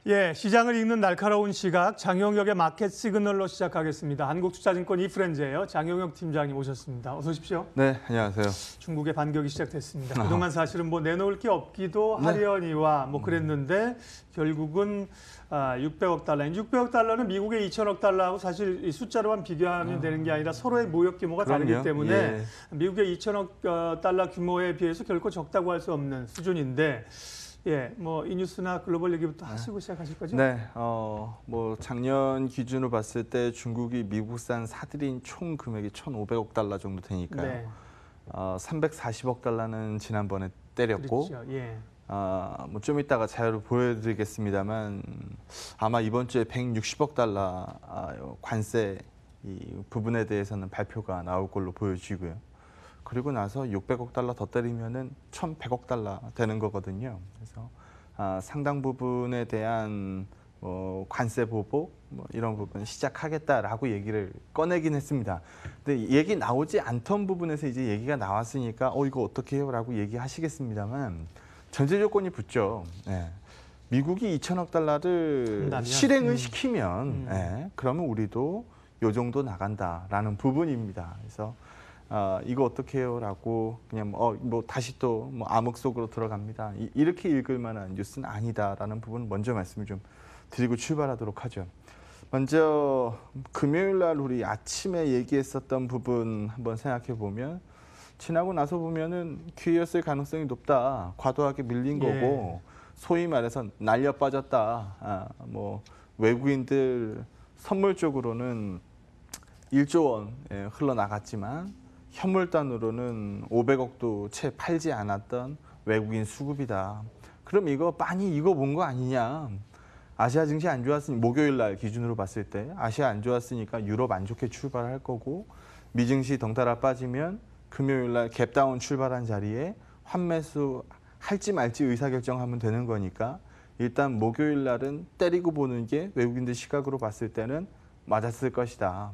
예, 시장을 읽는 날카로운 시각, 장용혁의 마켓 시그널로 시작하겠습니다. 한국투자증권 이프렌즈예요. 장용혁 팀장님 오셨습니다. 어서 오십시오. 네, 안녕하세요. 중국의 반격이 시작됐습니다. 그동안 사실은 뭐 내놓을 게 없기도 하려니와 뭐 그랬는데 결국은 600억 달러. 600억 달러는 미국의 2천억 달러하고 사실 이 숫자로만 비교하면 되는 게 아니라 서로의 모욕 규모가 그럼요. 다르기 때문에 예. 미국의 2천억 달러 규모에 비해서 결코 적다고 할 수 없는 수준인데 예, 뭐 이 뉴스나 글로벌 얘기부터 하시고 시작하실 거죠? 네, 뭐 작년 기준으로 봤을 때 중국이 미국산 사들인 총 금액이 1,500억 달러 정도 되니까요. 네. 340억 달러는 지난번에 때렸고, 그렇죠. 예. 뭐 좀 이따가 자료를 보여드리겠습니다만 아마 이번 주에 160억 달러 관세 이 부분에 대해서는 발표가 나올 걸로 보여지고요. 그리고 나서 600억 달러 더 때리면은 1,100억 달러 되는 거거든요. 그래서 상당 부분에 대한 관세 보복 이런 부분 시작하겠다라고 얘기를 꺼내긴 했습니다. 근데 얘기 나오지 않던 부분에서 이제 얘기가 나왔으니까 이거 어떻게 해요라고 얘기하시겠습니다만 전제 조건이 붙죠. 네. 미국이 2천억 달러를 한다면? 실행을 시키면 그러면 우리도 요 정도 나간다라는 부분입니다. 그래서 이거 어떻게 해요라고 그냥 뭐 다시 또 뭐 암흑 속으로 들어갑니다. 이렇게 읽을 만한 뉴스는 아니다라는 부분 먼저 말씀을 좀 드리고 출발하도록 하죠. 먼저 금요일 날 우리 아침에 얘기했었던 부분 한번 생각해 보면 지나고 나서 보면은 기회였을 가능성이 높다. 과도하게 밀린 거고 소위 말해서 날려 빠졌다. 뭐 외국인들 선물 쪽으로는 1조 원 흘러나갔지만 현물단으로는 500억도 채 팔지 않았던 외국인 수급이다. 그럼 이거 빤히 이거 본 거 아니냐. 아시아 증시 안 좋았으니 목요일 날 기준으로 봤을 때 아시아 안 좋았으니까 유럽 안 좋게 출발할 거고 미증시 덩달아 빠지면 금요일 날 갭다운 출발한 자리에 환매수 할지 말지 의사결정하면 되는 거니까 일단 목요일 날은 때리고 보는 게 외국인들 시각으로 봤을 때는 맞았을 것이다.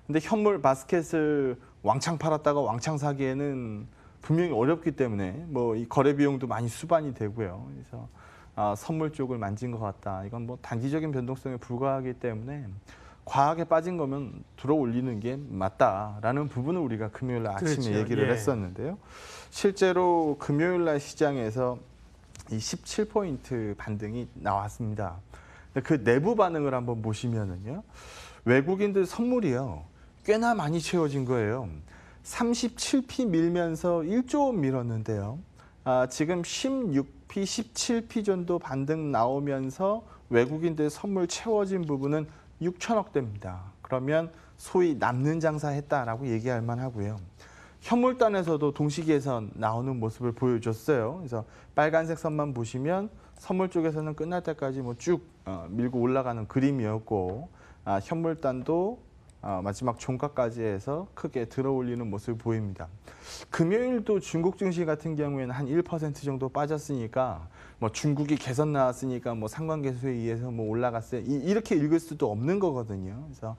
근데 현물 바스켓을 왕창 팔았다가 왕창 사기에는 분명히 어렵기 때문에 뭐 이 거래 비용도 많이 수반이 되고요. 그래서 선물 쪽을 만진 것 같다. 이건 뭐 단기적인 변동성에 불과하기 때문에 과하게 빠진 거면 들어 올리는 게 맞다라는 부분을 우리가 금요일 날 아침에 그렇죠. 얘기를 했었는데요. 실제로 금요일 날 시장에서 이 17포인트 반등이 나왔습니다. 그 내부 반응을 한번 보시면은요. 외국인들 선물이요. 꽤나 많이 채워진 거예요. 37p 밀면서 1조 원 밀었는데요. 지금 16p, 17p 정도 반등 나오면서 외국인들 선물 채워진 부분은 6천억대입니다. 그러면 소위 남는 장사 했다라고 얘기할 만하고요. 현물단에서도 동시기에선 나오는 모습을 보여줬어요. 그래서 빨간색 선만 보시면 선물 쪽에서는 끝날 때까지 뭐 쭉 밀고 올라가는 그림이었고 현물단도 마지막 종가까지 해서 크게 들어 올리는 모습을 보입니다. 금요일도 중국 증시 같은 경우에는 한 1% 정도 빠졌으니까 뭐 중국이 개선 나왔으니까 뭐 상관계수에 의해서 뭐 올라갔어요. 이렇게 읽을 수도 없는 거거든요. 그래서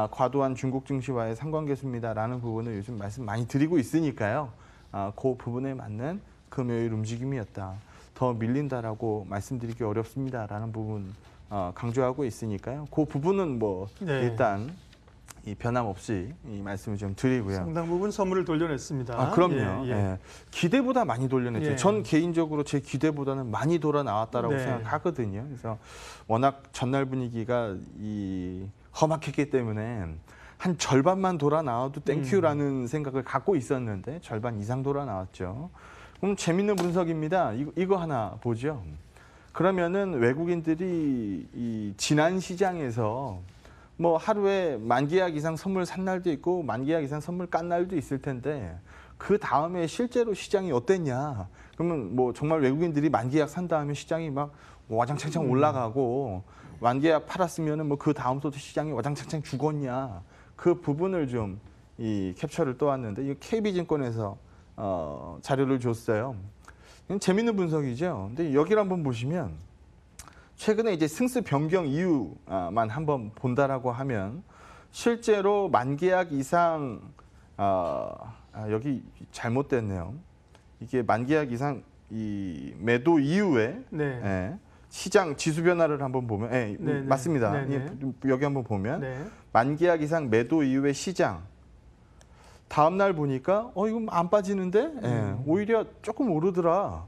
과도한 중국 증시와의 상관계수입니다라는 부분을 요즘 말씀 많이 드리고 있으니까요. 그 부분에 맞는 금요일 움직임이었다. 더 밀린다라고 말씀드리기 어렵습니다라는 부분 강조하고 있으니까요. 그 부분은 뭐 일단 이 변함없이 이 말씀을 좀 드리고요. 상당 부분 선물을 돌려냈습니다. 그럼요. 기대보다 많이 돌려냈죠. 전 개인적으로 제 기대보다는 많이 돌아 나왔다라고 생각하거든요. 그래서 워낙 전날 분위기가 험악했기 때문에 한 절반만 돌아 나와도 땡큐라는 생각을 갖고 있었는데 절반 이상 돌아 나왔죠. 그럼 재밌는 분석입니다. 이거 하나 보죠. 그러면은 외국인들이 이 지난 시장에서 뭐 하루에 만계약 이상 선물 산 날도 있고 만계약 이상 선물 깐 날도 있을 텐데 그 다음에 실제로 시장이 어땠냐? 그러면 뭐 정말 외국인들이 만계약 산 다음에 시장이 막 와장창창 올라가고 만계약 팔았으면은 뭐 그 다음부터 시장이 와장창창 죽었냐? 그 부분을 좀 이 캡처를 떠왔는데 이 KB증권에서 자료를 줬어요. 재밌는 분석이죠. 근데 여기를 한번 보시면. 최근에 이제 승수 변경 이유만 한번 본다라고 하면 실제로 만계약 이상 여기 잘못됐네요. 이게 만계약 이상 이 매도 이후에 시장 지수 변화를 한번 보면, 네네. 맞습니다. 네네. 여기 한번 보면 네. 만기약 이상 매도 이후의 시장. 다음 날 보니까 이거 안 빠지는데 오히려 조금 오르더라.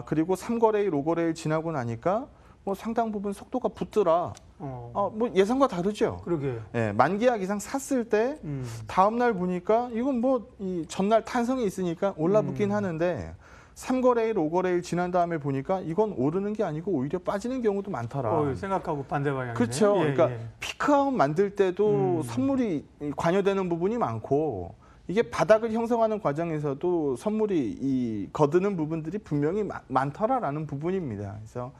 그리고 3거래일, 5거래일 지나고 나니까 뭐 상당 부분 속도가 붙더라. 뭐 예상과 다르죠. 그러게요. 만기약 이상 샀을 때 다음 날 보니까 이건 뭐 이 전날 탄성이 있으니까 올라붙긴 하는데 3거래일, 5거래일 지난 다음에 보니까 이건 오르는 게 아니고 오히려 빠지는 경우도 많더라. 생각하고 반대 방향이네. 그렇죠. 그러니까 피크아웃 만들 때도 선물이 관여되는 부분이 많고 이게 바닥을 형성하는 과정에서도 선물이 거드는 부분들이 분명히 많더라라는 부분입니다. 그래서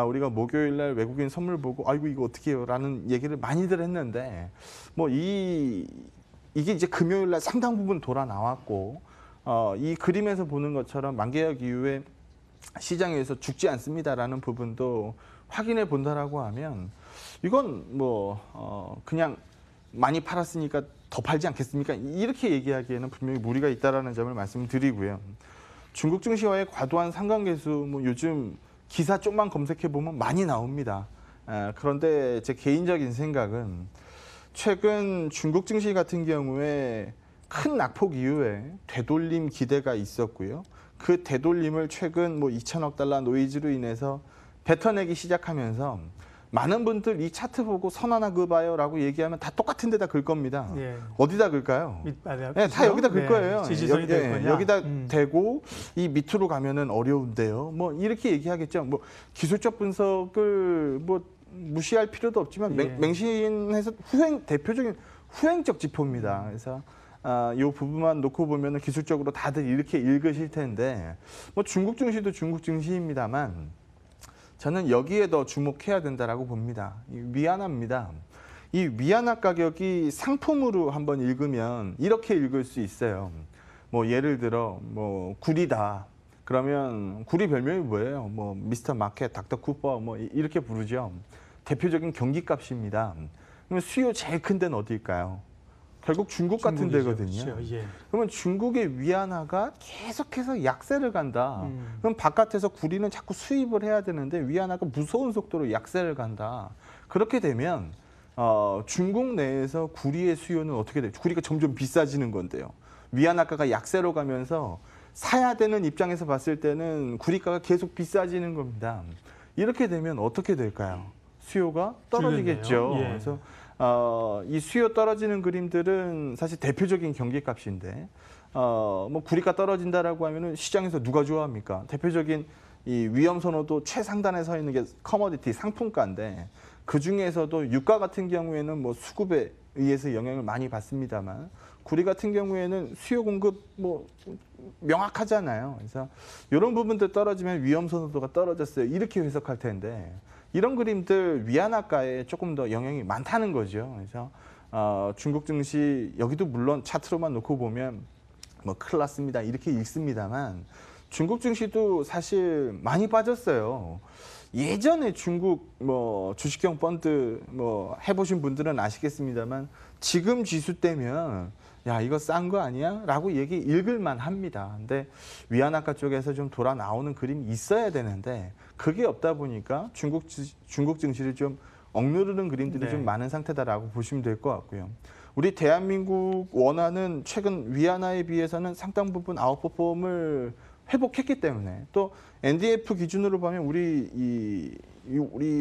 우리가 목요일 날 외국인 선물 보고 아이고 이거 어떻게 해요? 라는 얘기를 많이들 했는데 뭐 이게 이제 금요일 날 상당 부분 돌아 나왔고 이 그림에서 보는 것처럼 만기약 이후에 시장에서 죽지 않습니다라는 부분도 확인해 본다라고 하면 이건 뭐 그냥 많이 팔았으니까 더 팔지 않겠습니까? 이렇게 얘기하기에는 분명히 무리가 있다라는 점을 말씀드리고요. 중국 증시와의 과도한 상관계수 뭐 요즘 기사 좀만 검색해 보면 많이 나옵니다. 그런데 제 개인적인 생각은 최근 중국 증시 같은 경우에 큰 낙폭 이후에 되돌림 기대가 있었고요. 그 되돌림을 최근 뭐 2천억 달러 노이즈로 인해서 뱉어내기 시작하면서 많은 분들 이 차트 보고 선 하나 그어봐요라고 얘기하면 다 똑같은 데다 글 겁니다. 어디다 글까요? 다 여기다 글 거예요. 지지선이 될 거냐? 여기다 대고 이 밑으로 가면은 어려운데요. 뭐 이렇게 얘기하겠죠. 뭐 기술적 분석을 뭐 무시할 필요도 없지만 맹신해서 대표적인 후행적 지표입니다. 그래서 이 부분만 놓고 보면은 기술적으로 다들 이렇게 읽으실 텐데 뭐 중국 증시도 중국 증시입니다만. 저는 여기에 더 주목해야 된다라고 봅니다. 위안화입니다. 이 위안화 가격이 상품으로 한번 읽으면 이렇게 읽을 수 있어요. 뭐 예를 들어 뭐 굴이다. 그러면 굴이 별명이 뭐예요? 뭐 미스터 마켓, 닥터 쿠퍼 뭐 이렇게 부르죠. 대표적인 경기값입니다. 그러면 수요 제일 큰 데는 어디일까요? 결국 중국 같은 데거든요. 그렇죠. 그러면 중국의 위안화가 계속해서 약세를 간다. 그럼 바깥에서 구리는 자꾸 수입을 해야 되는데 위안화가 무서운 속도로 약세를 간다. 그렇게 되면 중국 내에서 구리의 수요는 어떻게 돼요? 구리가 점점 비싸지는 건데요. 위안화가가 약세로 가면서 사야 되는 입장에서 봤을 때는 구리가가 계속 비싸지는 겁니다. 이렇게 되면 어떻게 될까요? 수요가 떨어지겠죠. 그래서 이 수요 떨어지는 그림들은 사실 대표적인 경기값인데 뭐 구리가 떨어진다라고 하면은 시장에서 누가 좋아합니까? 대표적인 이 위험 선호도 최상단에 서 있는 게 커머디티 상품가인데 그 중에서도 유가 같은 경우에는 뭐 수급에 의해서 영향을 많이 받습니다만 구리 같은 경우에는 수요 공급 뭐 명확하잖아요. 그래서 이런 부분들 떨어지면 위험 선호도가 떨어졌어요. 이렇게 해석할 텐데. 이런 그림들 위안화가에 조금 더 영향이 많다는 거죠. 그래서 중국 증시 여기도 물론 차트로만 놓고 보면 뭐 큰일 났습니다 이렇게 읽습니다만 중국 증시도 사실 많이 빠졌어요. 예전에 중국 뭐 주식형 펀드 뭐 해보신 분들은 아시겠습니다만 지금 지수 때면 야 이거 싼 거 아니야? 라고 얘기 읽을만 합니다. 근데 위안화가 쪽에서 좀 돌아 나오는 그림이 있어야 되는데 그게 없다 보니까 중국 증시를 좀 억누르는 그림들이 좀 많은 상태다라고 보시면 될 것 같고요. 우리 대한민국 원화는 최근 위안화에 비해서는 상당 부분 아웃퍼폼을 회복했기 때문에 또 NDF 기준으로 보면 우리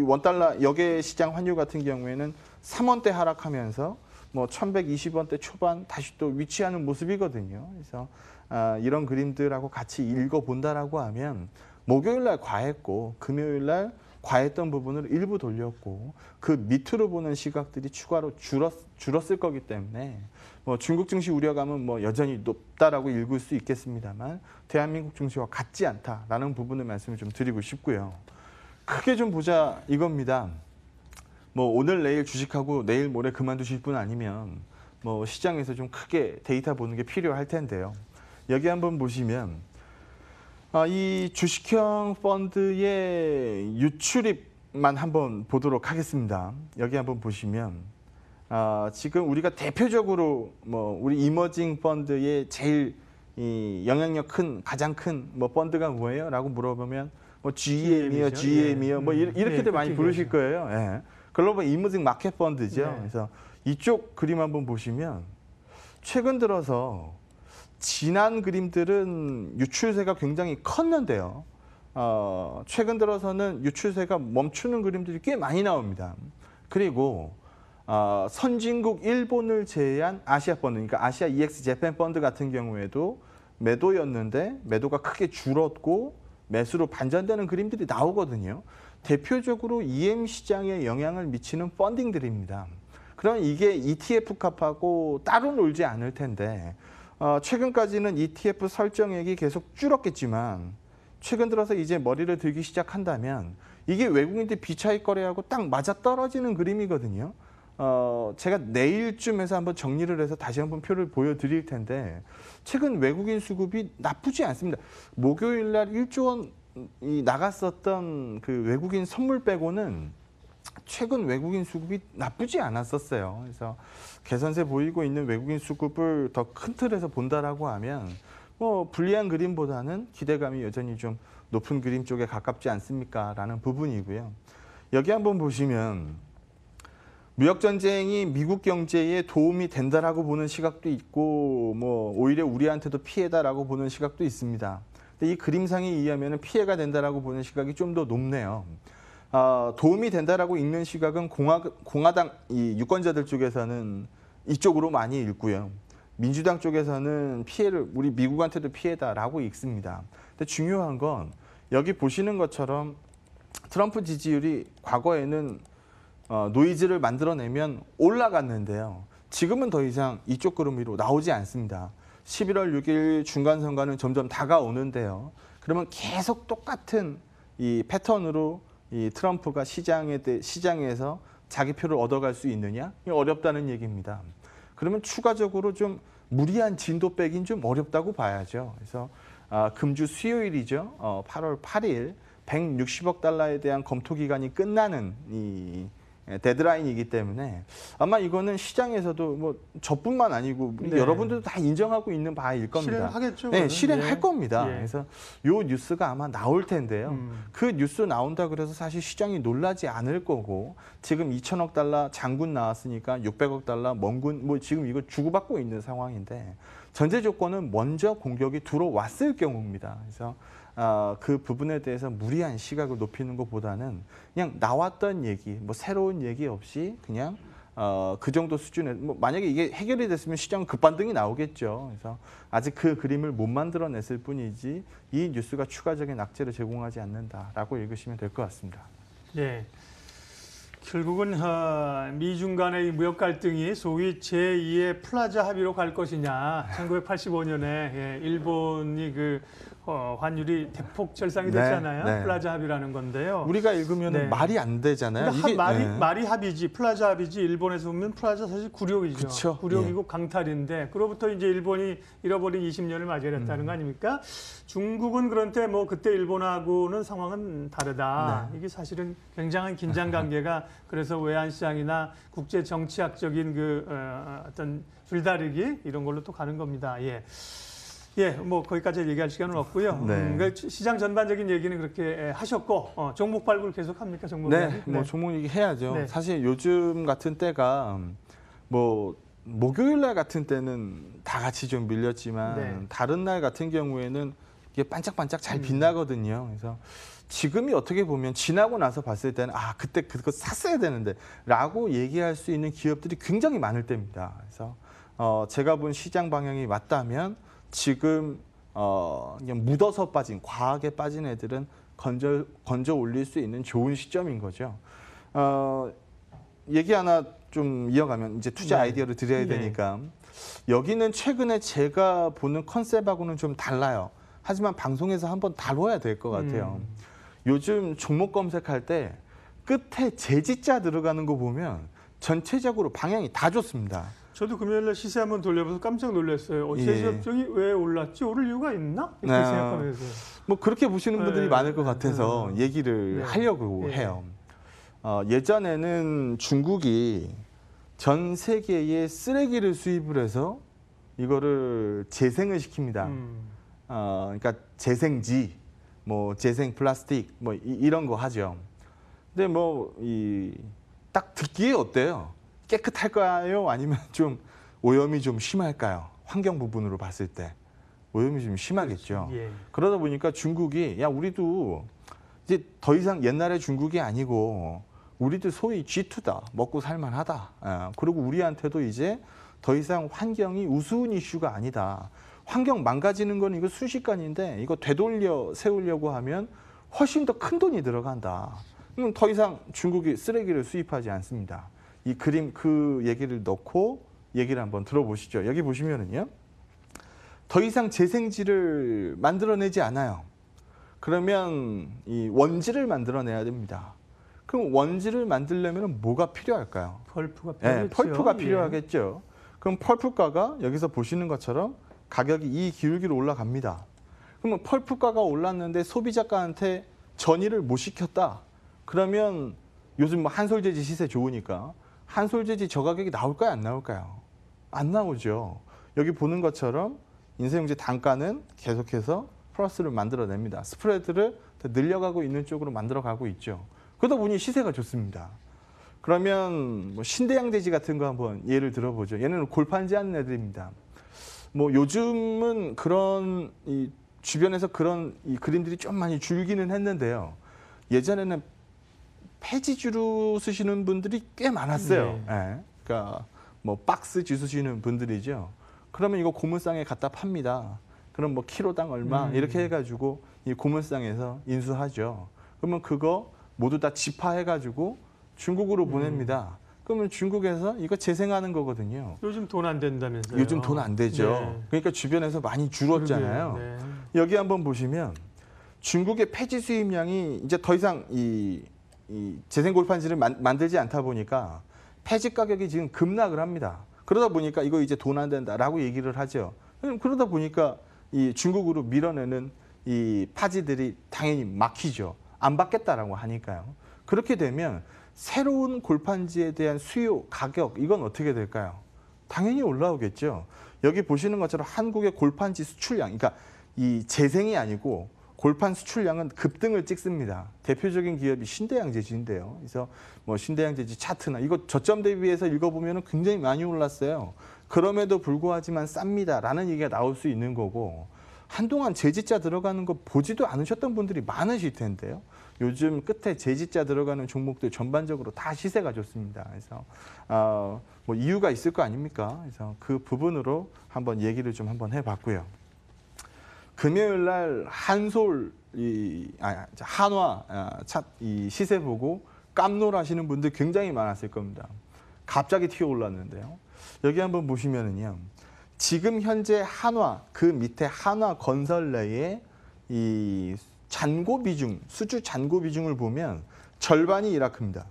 원달러 역외 시장 환율 같은 경우에는 3원대 하락하면서 뭐 1120원대 초반 다시 또 위치하는 모습이거든요. 그래서 이런 그림들하고 같이 읽어본다라고 하면 목요일 날 과했고 금요일 날 과했던 부분을 일부 돌렸고 그 밑으로 보는 시각들이 추가로 줄었을 거기 때문에 뭐 중국 증시 우려감은 뭐 여전히 높다라고 읽을 수 있겠습니다만 대한민국 증시와 같지 않다라는 부분을 말씀을 좀 드리고 싶고요. 크게 좀 보자 이겁니다. 뭐 오늘 내일 주식하고 내일 모레 그만두실 분 아니면 뭐 시장에서 좀 크게 데이터 보는 게 필요할 텐데요. 여기 한번 보시면 이 주식형 펀드의 유출입만 한번 보도록 하겠습니다. 여기 한번 보시면 지금 우리가 대표적으로 뭐 우리 이머징 펀드의 제일 이 영향력 가장 큰 뭐 펀드가 뭐예요? 라고 물어보면 뭐 GM이요, GM이요, 뭐 이렇게들 많이 부르실 거예요. 예. 글로벌 이머징 마켓 펀드죠. 네. 그래서 이쪽 그림 한번 보시면 최근 들어서 지난 그림들은 유출세가 굉장히 컸는데요. 최근 들어서는 유출세가 멈추는 그림들이 꽤 많이 나옵니다. 그리고 선진국 일본을 제외한 아시아 펀드, 그러니까 아시아 EX 재팬 펀드 같은 경우에도 매도였는데 매도가 크게 줄었고 매수로 반전되는 그림들이 나오거든요. 대표적으로 EM 시장에 영향을 미치는 펀딩들입니다. 그럼 이게 ETF 값하고 따로 놀지 않을 텐데 최근까지는 ETF 설정액이 계속 줄었겠지만 최근 들어서 이제 머리를 들기 시작한다면 이게 외국인들 비차익 거래하고 딱 맞아떨어지는 그림이거든요. 제가 내일쯤에서 한번 정리를 해서 다시 한번 표를 보여드릴 텐데 최근 외국인 수급이 나쁘지 않습니다. 목요일 날 1조 원이 나갔었던 그 외국인 선물 빼고는 최근 외국인 수급이 나쁘지 않았었어요. 그래서 개선세 보이고 있는 외국인 수급을 더 큰 틀에서 본다라고 하면 뭐 불리한 그림보다는 기대감이 여전히 좀 높은 그림 쪽에 가깝지 않습니까? 라는 부분이고요. 여기 한번 보시면 무역 전쟁이 미국 경제에 도움이 된다라고 보는 시각도 있고 뭐 오히려 우리한테도 피해다라고 보는 시각도 있습니다. 근데 이 그림상에 의하면 피해가 된다라고 보는 시각이 좀 더 높네요. 도움이 된다라고 읽는 시각은 공화당 이 유권자들 쪽에서는 이쪽으로 많이 읽고요. 민주당 쪽에서는 피해를 우리 미국한테도 피해다라고 읽습니다. 근데 중요한 건 여기 보시는 것처럼 트럼프 지지율이 과거에는 노이즈를 만들어내면 올라갔는데요. 지금은 더 이상 이쪽 그림으로 나오지 않습니다. 11월 6일 중간선거는 점점 다가오는데요. 그러면 계속 똑같은 이 패턴으로 이 트럼프가 시장에서 자기 표를 얻어갈 수 있느냐? 어렵다는 얘기입니다. 그러면 추가적으로 좀 무리한 진도 빼긴 좀 어렵다고 봐야죠. 그래서 금주 수요일이죠. 8월 8일 160억 달러에 대한 검토 기간이 끝나는 이 데드라인이기 때문에 아마 이거는 시장에서도 뭐 저뿐만 아니고 여러분들도 다 인정하고 있는 바일 겁니다. 실행하겠죠. 네, 실행할 겁니다. 예. 그래서 요 뉴스가 아마 나올 텐데요. 그 뉴스 나온다 그래서 사실 시장이 놀라지 않을 거고 지금 2천억 달러 장군 나왔으니까 600억 달러 멍군 뭐 지금 이거 주고받고 있는 상황인데 전제 조건은 먼저 공격이 들어왔을 경우입니다. 그래서 그 부분에 대해서 무리한 시각을 높이는 것보다는 그냥 나왔던 얘기, 뭐 새로운 얘기 없이 그냥 그 정도 수준에 뭐 만약에 이게 해결이 됐으면 시장은 급반등이 나오겠죠. 그래서 아직 그 그림을 못 만들어냈을 뿐이지 이 뉴스가 추가적인 악재를 제공하지 않는다라고 읽으시면 될 것 같습니다. 네. 결국은 미중 간의 이 무역 갈등이 소위 제2의 플라자 합의로 갈 것이냐. 1985년에 일본이 그 환율이 대폭 절상이 됐잖아요. 네. 플라자 합의라는 건데요. 우리가 읽으면 네. 말이 안 되잖아요. 그러니까 이게 말이 합의지, 플라자 합의지. 일본에서 보면 플라자 사실 굴욕이죠. 그쵸. 굴욕이고 강탈인데 그로부터 이제 일본이 잃어버린 20년을 맞이했다는 거 아닙니까? 중국은 그런데 뭐 그때 일본하고는 상황은 다르다. 이게 사실은 굉장한 긴장 관계가 그래서 외환시장이나 국제 정치학적인 그 어떤 줄다리기 이런 걸로 또 가는 겁니다. 예, 뭐 거기까지 얘기할 시간은 없고요. 그러니까 시장 전반적인 얘기는 그렇게 하셨고 종목 발굴 계속합니까, 종목? 네, 뭐 종목 얘기 해야죠. 네. 사실 요즘 같은 때가 뭐 목요일 날 같은 때는 다 같이 좀 밀렸지만 다른 날 같은 경우에는 이게 반짝반짝 잘 빛나거든요. 그래서 지금이 어떻게 보면 지나고 나서 봤을 때는 그때 그거 샀어야 되는데라고 얘기할 수 있는 기업들이 굉장히 많을 때입니다. 그래서 제가 본 시장 방향이 맞다면. 지금 그냥 묻어서 빠진 과하게 빠진 애들은 건져 올릴 수 있는 좋은 시점인 거죠. 얘기 하나 좀 이어가면 이제 투자 아이디어를 드려야 되니까 여기는 최근에 제가 보는 컨셉하고는 좀 달라요. 하지만 방송에서 한번 다뤄야 될 것 같아요. 요즘 종목 검색할 때 끝에 제지자 들어가는 거 보면 전체적으로 방향이 다 좋습니다. 저도 금요일날 시세 한번 돌려봐서 깜짝 놀랐어요. 제조업종이 왜 올랐지? 오를 이유가 있나? 이렇게 생각하면서. 뭐 그렇게 보시는 분들이 많을 것 같아서 얘기를 하려고 해요. 예전에는 중국이 전 세계에 쓰레기를 수입을 해서 이거를 재생을 시킵니다. 그러니까 재생지, 뭐 재생 플라스틱 뭐 이런 거 하죠. 근데 뭐 딱 듣기에 어때요? 깨끗할까요? 아니면 좀 오염이 좀 심할까요? 환경 부분으로 봤을 때 오염이 좀 심하겠죠. 예. 그러다 보니까 중국이 야 우리도 이제 더 이상 옛날의 중국이 아니고 우리도 소위 G2다. 먹고 살만하다. 그리고 우리한테도 이제 더 이상 환경이 우스운 이슈가 아니다. 환경 망가지는 건 이거 순식간인데 이거 되돌려 세우려고 하면 훨씬 더 큰 돈이 들어간다. 그럼 더 이상 중국이 쓰레기를 수입하지 않습니다. 이 그림 그 얘기를 넣고 얘기를 한번 들어보시죠. 여기 보시면은요. 더 이상 재생지를 만들어내지 않아요. 그러면 이 원지를 만들어내야 됩니다. 그럼 원지를 만들려면 뭐가 필요할까요? 펄프가 필요하겠죠. 네, 펄프가 필요하겠죠. 그럼 펄프가가 여기서 보시는 것처럼 가격이 이 기울기로 올라갑니다. 그러면 펄프가가 올랐는데 소비자가한테 전이를 못 시켰다. 그러면 요즘 뭐 한솔재지 시세 좋으니까 한솔재지 저 가격이 나올까요? 안 나올까요? 안 나오죠. 여기 보는 것처럼 인쇄용지 단가는 계속해서 플러스를 만들어냅니다. 스프레드를 더 늘려가고 있는 쪽으로 만들어가고 있죠. 그러다 보니 시세가 좋습니다. 그러면 뭐 신대양돼지 같은 거 한번 예를 들어보죠. 얘는 골판지 하는 애들입니다. 뭐 요즘은 그런 이 주변에서 그런 이 그림들이 좀 많이 줄기는 했는데요. 예전에는 폐지주로 쓰시는 분들이 꽤 많았어요. 예. 그러니까 뭐 박스지 쓰시는 분들이죠. 그러면 이거 고물상에 갖다 팝니다. 그럼 뭐 키로당 얼마 이렇게 해가지고 이 고물상에서 인수하죠. 그러면 그거 모두 다 집화해가지고 중국으로 보냅니다. 그러면 중국에서 이거 재생하는 거거든요. 요즘 돈 안 된다면서요. 요즘 돈 안 되죠. 네. 그러니까 주변에서 많이 줄었잖아요. 네. 여기 한번 보시면 중국의 폐지 수입량이 이제 더 이상 이 재생 골판지를 만들지 않다 보니까 폐지 가격이 지금 급락을 합니다. 그러다 보니까 이거 이제 돈 안 된다라고 얘기를 하죠. 그러다 보니까 이 중국으로 밀어내는 이 파지들이 당연히 막히죠. 안 받겠다라고 하니까요. 그렇게 되면 새로운 골판지에 대한 수요, 가격 이건 어떻게 될까요? 당연히 올라오겠죠. 여기 보시는 것처럼 한국의 골판지 수출량, 그러니까 이 재생이 아니고 골판 수출량은 급등을 찍습니다. 대표적인 기업이 신대양재지인데요. 그래서 뭐 신대양재지 차트나 이거 저점 대비해서 읽어보면 굉장히 많이 올랐어요. 그럼에도 불구하지만 쌉니다라는 얘기가 나올 수 있는 거고 한동안 재지자 들어가는 거 보지도 않으셨던 분들이 많으실 텐데요. 요즘 끝에 재지자 들어가는 종목들 전반적으로 다 시세가 좋습니다. 그래서 뭐 이유가 있을 거 아닙니까? 그래서 그 부분으로 한번 얘기를 좀 한번 해봤고요. 금요일 날 한솔 한화 이 시세 보고 깜놀하시는 분들 굉장히 많았을 겁니다. 갑자기 튀어 올랐는데요. 여기 한번 보시면은요. 지금 현재 한화 그 밑에 한화 건설 내에 이 잔고 비중, 수주 잔고 비중을 보면 절반이 이라크입니다.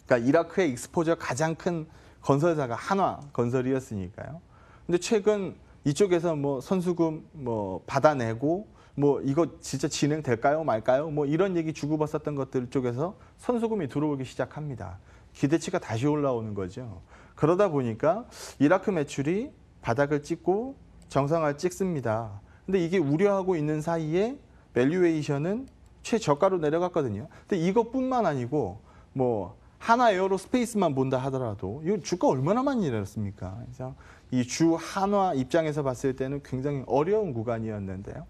그러니까 이라크의 익스포저 가장 큰 건설사가 한화 건설이었으니까요. 근데 최근 이쪽에서 뭐 선수금 뭐 받아내고 뭐 이거 진짜 진행될까요 말까요? 뭐 이런 얘기 주고받았던 것들 쪽에서 선수금이 들어오기 시작합니다. 기대치가 다시 올라오는 거죠. 그러다 보니까 이라크 매출이 바닥을 찍고 정상화를 찍습니다. 근데 이게 우려하고 있는 사이에 밸류에이션은 최저가로 내려갔거든요. 근데 이것뿐만 아니고 뭐 하나 에어로스페이스만 본다 하더라도 이거 주가 얼마나 많이 내렸습니까? 그래서 이 주 한화 입장에서 봤을 때는 굉장히 어려운 구간이었는데요.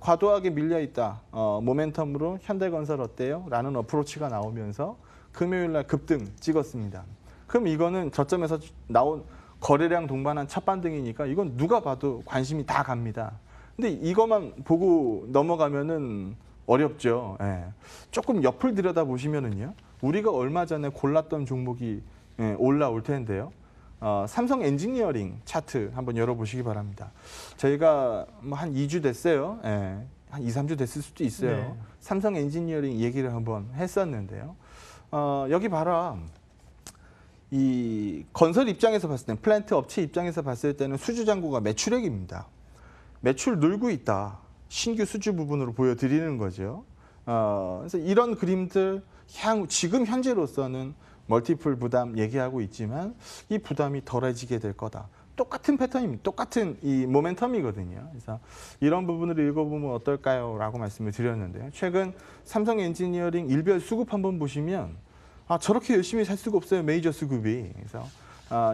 과도하게 밀려있다. 모멘텀으로 현대건설 어때요? 라는 어프로치가 나오면서 금요일 날 급등 찍었습니다. 그럼 이거는 저점에서 나온 거래량 동반한 첫 반등이니까 이건 누가 봐도 관심이 다 갑니다. 근데 이것만 보고 넘어가면은 어렵죠. 예. 조금 옆을 들여다 보시면은요. 우리가 얼마 전에 골랐던 종목이 올라올 텐데요. 삼성 엔지니어링 차트 한번 열어보시기 바랍니다. 저희가 뭐 한 2주 됐어요. 예. 한 2, 3주 됐을 수도 있어요. 네. 삼성 엔지니어링 얘기를 한번 했었는데요. 여기 봐라. 이 건설 입장에서 봤을 때는 플랜트 업체 입장에서 봤을 때는 수주 잔고가 매출액입니다. 매출 늘고 있다. 신규 수주 부분으로 보여드리는 거죠. 그래서 이런 그림들 지금 현재로서는 멀티플 부담 얘기하고 있지만 이 부담이 덜해지게 될 거다. 똑같은 패턴입니다. 똑같은 이 모멘텀이거든요. 그래서 이런 부분을 읽어보면 어떨까요?라고 말씀을 드렸는데요. 최근 삼성 엔지니어링 일별 수급 한번 보시면 저렇게 열심히 살 수가 없어요. 메이저 수급이. 그래서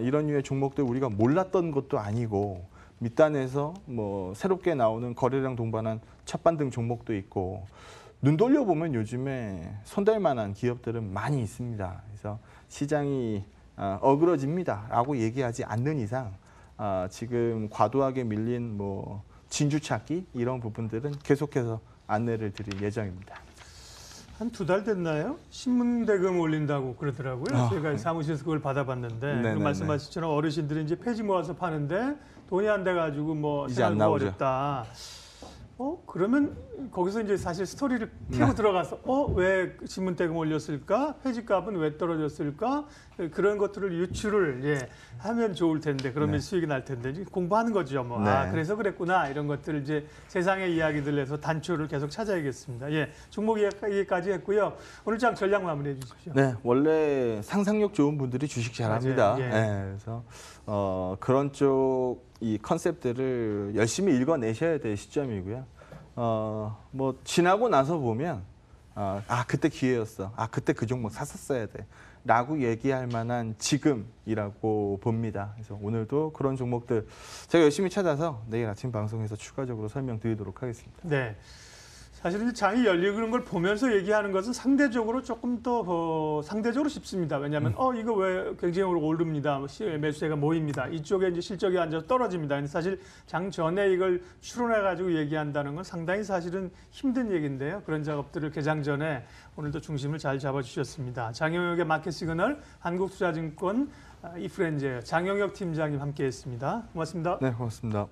이런 류의 종목들 우리가 몰랐던 것도 아니고 밑단에서 뭐 새롭게 나오는 거래량 동반한 첫반등 종목도 있고 눈 돌려보면 요즘에 손댈 만한 기업들은 많이 있습니다. 그래서 시장이 어그러집니다라고 얘기하지 않는 이상 지금 과도하게 밀린 뭐 진주찾기 이런 부분들은 계속해서 안내를 드릴 예정입니다. 한 2달 됐나요? 신문 대금 올린다고 그러더라고요. 제가 사무실에서 그걸 받아봤는데 그 말씀하신 것처럼 어르신들이 이제 폐지 모아서 파는데 돈이 안 돼가지고 뭐 이제 안 생활도 나오죠. 어렵다. 그러면 거기서 이제 사실 스토리를 캐고 들어가서 왜 신문 대금 올렸을까? 폐지값은 왜 떨어졌을까? 그런 것들을 유추를 하면 좋을 텐데 그러면 수익이 날 텐데 공부하는 거죠. 뭐. 그래서 그랬구나 이런 것들을 이제 세상의 이야기들 내서 단초를 계속 찾아야겠습니다. 종목 이야기까지 했고요. 오늘 장 전략 마무리해 주십시오. 네, 원래 상상력 좋은 분들이 주식 잘합니다. 그래서 그런 쪽 이 컨셉들을 열심히 읽어내셔야 될 시점이고요. 뭐 지나고 나서 보면 그때 기회였어. 그때 그 종목 샀었어야 돼. 라고 얘기할 만한 지금이라고 봅니다. 그래서 오늘도 그런 종목들 제가 열심히 찾아서 내일 아침 방송에서 추가적으로 설명드리도록 하겠습니다. 네. 사실은 장이 열리는 걸 보면서 얘기하는 것은 상대적으로 조금 더 상대적으로 쉽습니다. 왜냐하면 이거 왜 경쟁으로 오릅니다. 매수세가 모입니다. 이쪽에 이제 실적이 앉아서 떨어집니다. 근데 사실 장 전에 이걸 추론해 가지고 얘기한다는 건 상당히 사실은 힘든 얘기인데요. 그런 작업들을 개장 전에 오늘도 중심을 잘 잡아주셨습니다. 장영혁의 마켓 시그널 한국투자증권 이프렌즈 장영혁 팀장님 함께했습니다. 고맙습니다. 네, 고맙습니다.